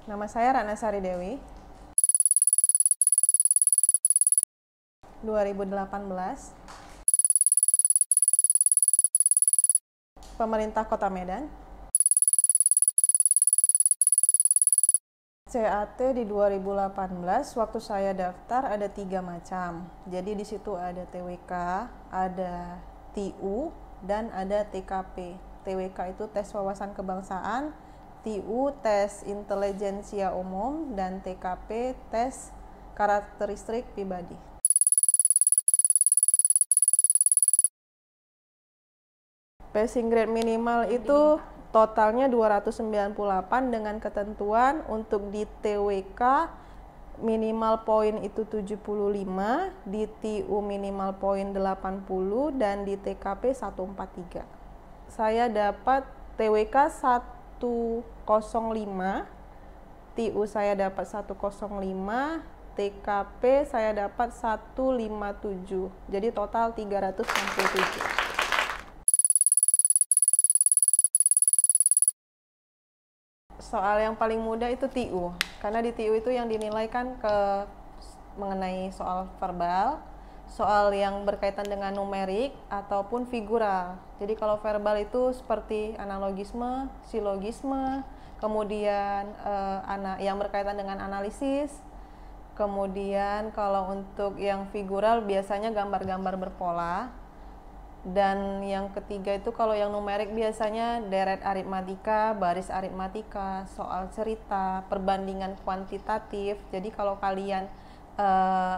Nama saya Ratna Sari Dewi. 2018. Pemerintah Kota Medan. CAT di 2018 waktu saya daftar ada 3 macam. Jadi di situ ada TWK, ada TU, dan ada TKP. TWK itu tes wawasan kebangsaan, TU tes intelijensia umum, dan TKP tes karakteristik pribadi. Passing grade minimal itu totalnya 298 dengan ketentuan untuk di TWK minimal poin itu 75, di TU minimal poin 80, dan di TKP 143. Saya dapat TWK 105, TU saya dapat 105, TKP saya dapat 157. Jadi total 367. Soal yang paling mudah itu TU, karena di TU itu yang dinilai kan mengenai soal verbal, soal yang berkaitan dengan numerik ataupun figural. Jadi kalau verbal itu seperti analogisme, silogisme, kemudian yang berkaitan dengan analisis, kemudian kalau untuk yang figural biasanya gambar-gambar berpola. Dan yang ketiga itu kalau yang numerik biasanya deret aritmatika, baris aritmatika, soal cerita, perbandingan kuantitatif. Jadi kalau kalian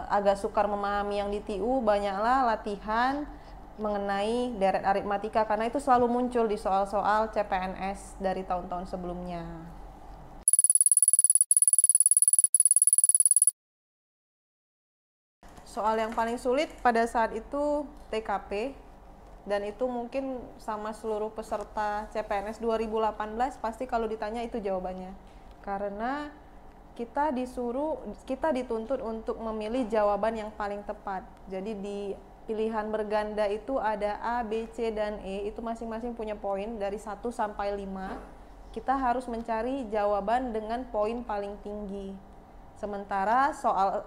agak sukar memahami yang di TU, banyaklah latihan mengenai deret aritmatika karena itu selalu muncul di soal-soal CPNS dari tahun-tahun sebelumnya. Soal yang paling sulit pada saat itu TKP, dan itu mungkin sama seluruh peserta CPNS 2018 pasti kalau ditanya itu jawabannya. Karena kita dituntut untuk memilih jawaban yang paling tepat. Jadi di pilihan berganda itu ada A, B, C, dan E, itu masing-masing punya poin dari 1 sampai 5. Kita harus mencari jawaban dengan poin paling tinggi. Sementara soal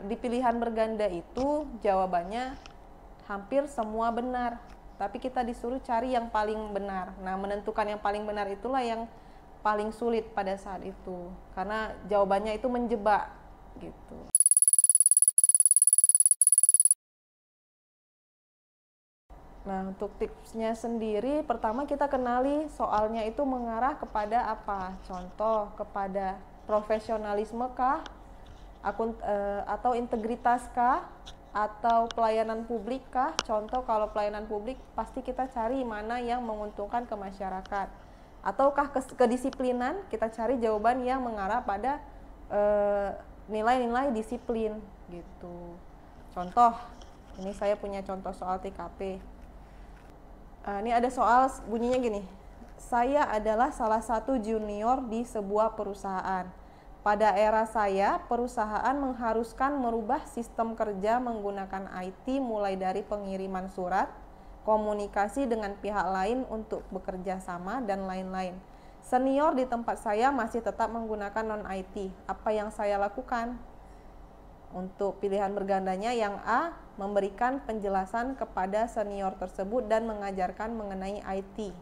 di pilihan berganda itu jawabannya hampir semua benar. Tapi kita disuruh cari yang paling benar. Nah, menentukan yang paling benar itulah yang paling sulit pada saat itu. Karena jawabannya itu menjebak gitu. Nah, untuk tipsnya sendiri, pertama kita kenali soalnya itu mengarah kepada apa. Contoh, kepada profesionalisme kah? Atau integritas kah? Atau pelayanan publik kah? Contoh kalau pelayanan publik pasti kita cari mana yang menguntungkan ke masyarakat. Ataukah kedisiplinan, kita cari jawaban yang mengarah pada nilai-nilai disiplin gitu. Contoh, ini saya punya contoh soal TKP. Ini ada soal bunyinya gini. Saya adalah salah satu junior di sebuah perusahaan. Pada era saya, perusahaan mengharuskan merubah sistem kerja menggunakan IT mulai dari pengiriman surat, komunikasi dengan pihak lain untuk bekerja sama, dan lain-lain. Senior di tempat saya masih tetap menggunakan non-IT. Apa yang saya lakukan? Untuk pilihan bergandanya yang A, memberikan penjelasan kepada senior tersebut dan mengajarkan mengenai IT.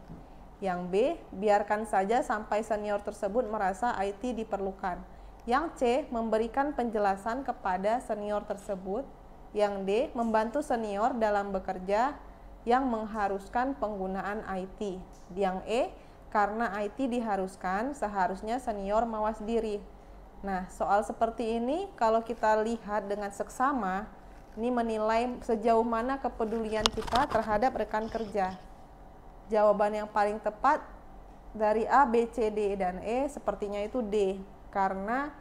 Yang B, biarkan saja sampai senior tersebut merasa IT diperlukan. Yang C, memberikan penjelasan kepada senior tersebut. Yang D, membantu senior dalam bekerja yang mengharuskan penggunaan IT. Yang E, karena IT diharuskan, seharusnya senior mawas diri. Nah, soal seperti ini kalau kita lihat dengan seksama, ini menilai sejauh mana kepedulian kita terhadap rekan kerja. Jawaban yang paling tepat dari A, B, C, D, dan E sepertinya itu D, karena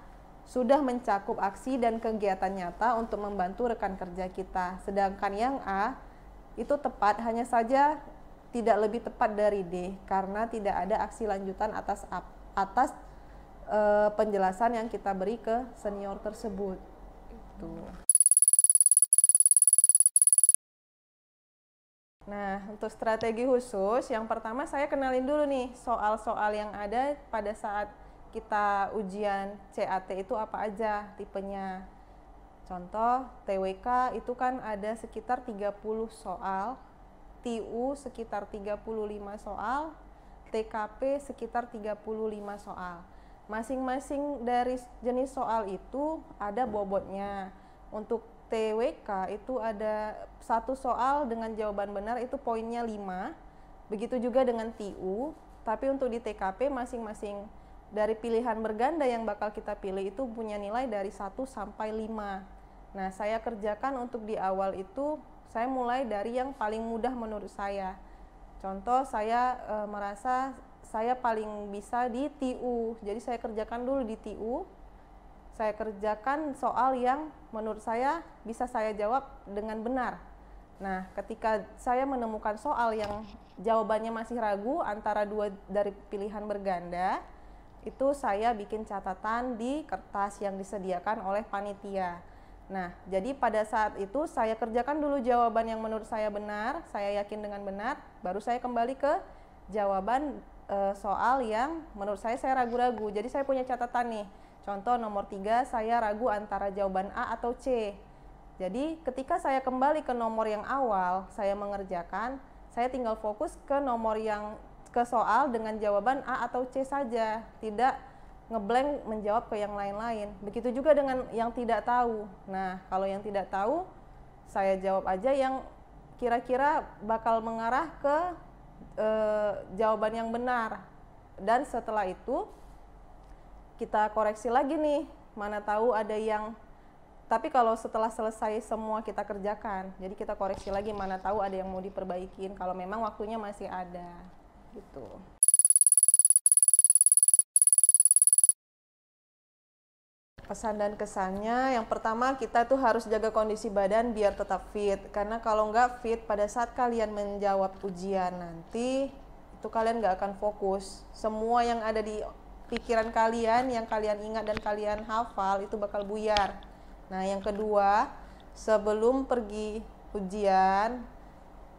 sudah mencakup aksi dan kegiatan nyata untuk membantu rekan kerja kita. Sedangkan yang A itu tepat, hanya saja tidak lebih tepat dari D, karena tidak ada aksi lanjutan atas penjelasan yang kita beri ke senior tersebut. Itu. Nah, untuk strategi khusus, yang pertama saya kenalin dulu nih soal-soal yang ada pada saat kita ujian CAT itu apa aja tipenya. Contoh TWK itu kan ada sekitar 30 soal, TU sekitar 35 soal, TKP sekitar 35 soal. Masing-masing dari jenis soal itu ada bobotnya. Untuk TWK itu ada satu soal dengan jawaban benar itu poinnya 5. Begitu juga dengan TU, tapi untuk di TKP masing-masing dari pilihan berganda yang bakal kita pilih itu punya nilai dari 1 sampai 5. Nah, saya kerjakan untuk di awal itu, saya mulai dari yang paling mudah menurut saya. Contoh, saya merasa saya paling bisa di TU, jadi saya kerjakan dulu di TU. Saya kerjakan soal yang menurut saya bisa saya jawab dengan benar. Nah, ketika saya menemukan soal yang jawabannya masih ragu antara dua dari pilihan berganda, itu saya bikin catatan di kertas yang disediakan oleh panitia. Nah, jadi pada saat itu saya kerjakan dulu jawaban yang menurut saya benar, saya yakin dengan benar, baru saya kembali ke jawaban soal yang menurut saya ragu-ragu. Jadi saya punya catatan nih, contoh nomor 3 saya ragu antara jawaban A atau C. Jadi ketika saya kembali ke nomor yang awal, saya mengerjakan, saya tinggal fokus ke nomor yang ke soal dengan jawaban A atau C saja, tidak ngeblank menjawab ke yang lain-lain. Begitu juga dengan yang tidak tahu. Nah, kalau yang tidak tahu, saya jawab aja yang kira-kira bakal mengarah ke jawaban yang benar. Dan setelah itu, kita koreksi lagi nih, mana tahu ada yang, tapi kalau setelah selesai semua kita kerjakan, jadi kita koreksi lagi mana tahu ada yang mau diperbaikin, kalau memang waktunya masih ada, gitu. Pesan dan kesannya, yang pertama kita tuh harus jaga kondisi badan biar tetap fit, karena kalau nggak fit pada saat kalian menjawab ujian nanti itu kalian nggak akan fokus. Semua yang ada di pikiran kalian, yang kalian ingat dan kalian hafal itu bakal buyar. Nah, yang kedua, sebelum pergi ujian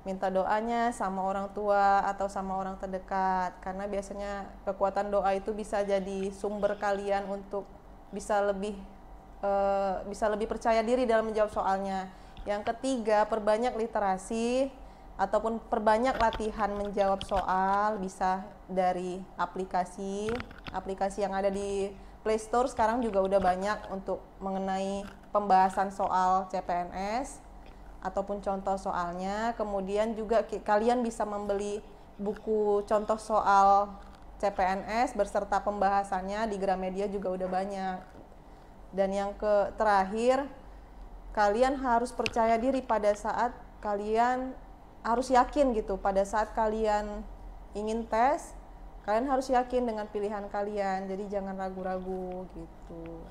minta doanya sama orang tua atau sama orang terdekat, karena biasanya kekuatan doa itu bisa jadi sumber kalian untuk bisa lebih percaya diri dalam menjawab soalnya. Yang ketiga, perbanyak literasi ataupun perbanyak latihan menjawab soal, bisa dari aplikasi yang ada di Play Store sekarang juga udah banyak untuk mengenai pembahasan soal CPNS ataupun contoh soalnya. Kemudian juga kalian bisa membeli buku contoh soal CPNS berserta pembahasannya di Gramedia juga udah banyak. Dan yang terakhir, kalian harus percaya diri pada saat kalian harus yakin gitu, pada saat kalian ingin tes, kalian harus yakin dengan pilihan kalian, jadi jangan ragu-ragu gitu.